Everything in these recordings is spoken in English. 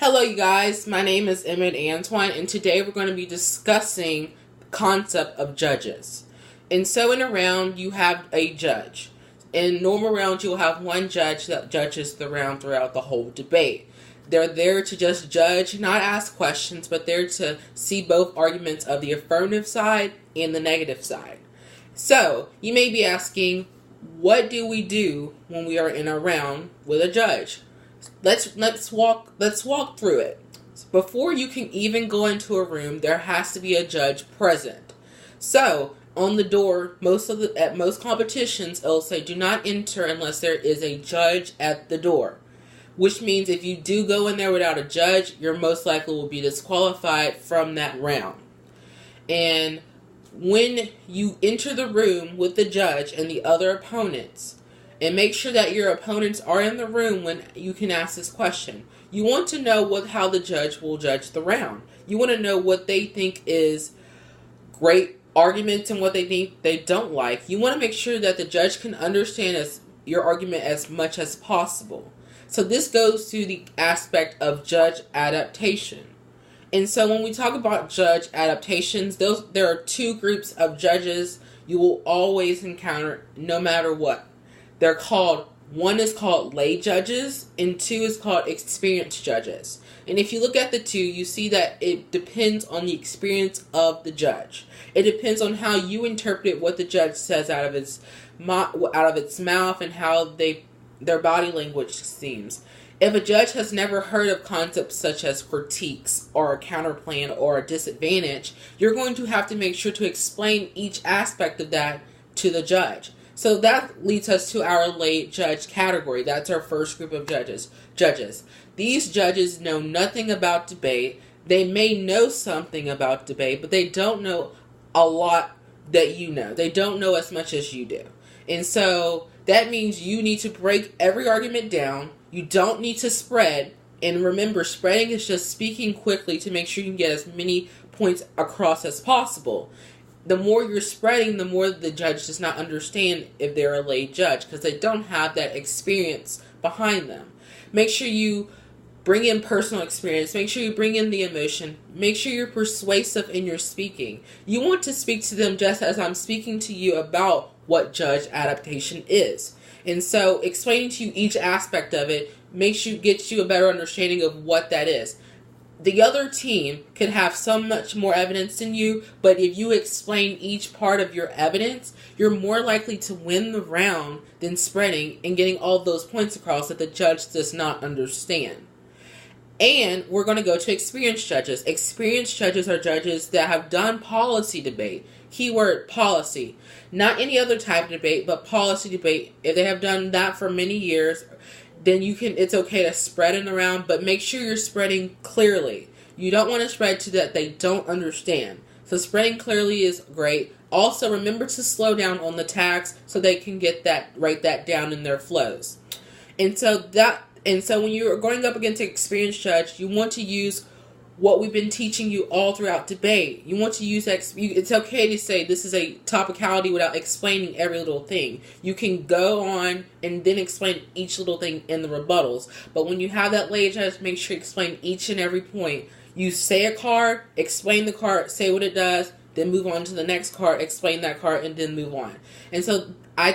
Hello, you guys. My name is Emmitt Antoine, and today we're going to be discussing the concept of judges. And so in a round, you have a judge. In normal rounds, you'll have one judge that judges the round throughout the whole debate. They're there to just judge, not ask questions, but there to see both arguments of the affirmative side and the negative side. So, you may be asking, what do we do when we are in a round with a judge? Let's walk through it. Before you can even go into a room, there has to be a judge present. So, on the door, at most competitions, it'll say do not enter unless there is a judge at the door. Which means if you do go in there without a judge, you're most likely will be disqualified from that round. And when you enter the room with the judge and the other opponents, and make sure that your opponents are in the room when you can ask this question. You want to know how the judge will judge the round. You want to know what they think is great arguments and what they think they don't like. You want to make sure that the judge can understand your argument as much as possible. So this goes to the aspect of judge adaptation. And so when we talk about judge adaptations, there are two groups of judges you will always encounter no matter what. One is called lay judges, and two is called experienced judges. And if you look at the two, you see that it depends on the experience of the judge. It depends on how you interpret what the judge says out of its mouth and how their body language seems. If a judge has never heard of concepts such as critiques or a counterplan or a disadvantage, you're going to have to make sure to explain each aspect of that to the judge. So that leads us to our lay judge category. That's our first group of judges. These judges know nothing about debate. They may know something about debate, but they don't know a lot that you know. They don't know as much as you do. And so that means you need to break every argument down. You don't need to spread. And remember, spreading is just speaking quickly to make sure you can get as many points across as possible. The more you're spreading, the more the judge does not understand if they're a lay judge because they don't have that experience behind them. Make sure you bring in personal experience. Make sure you bring in the emotion. Make sure you're persuasive in your speaking. You want to speak to them just as I'm speaking to you about what judge adaptation is. And so explaining to you each aspect of it gets you a better understanding of what that is. The other team could have so much more evidence than you, but if you explain each part of your evidence, you're more likely to win the round than spreading and getting all those points across that the judge does not understand. And we're going to go to experienced judges. Experienced judges are judges that have done policy debate. Keyword policy. Not any other type of debate, but policy debate. If they have done that for many years, then it's okay to spread it around, but make sure you're spreading clearly. You don't want to spread to that they don't understand. So spreading clearly is great. Also, remember to slow down on the tags so they can write that down in their flows. And so when you're going up against an experienced judge, you want to use what we've been teaching you all throughout debate. You want to use that. It's okay to say this is a topicality without explaining every little thing. You can go on and then explain each little thing in the rebuttals. But when you have that lay judge, make sure you explain each and every point. You say a card, explain the card, say what it does, then move on to the next card, explain that card, and then move on. And so I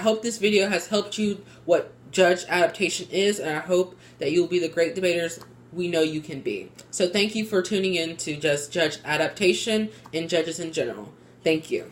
hope this video has helped you what judge adaptation is, and I hope that you'll be the great debaters we know you can be. So thank you for tuning in to just judge adaptation and judges in general. Thank you.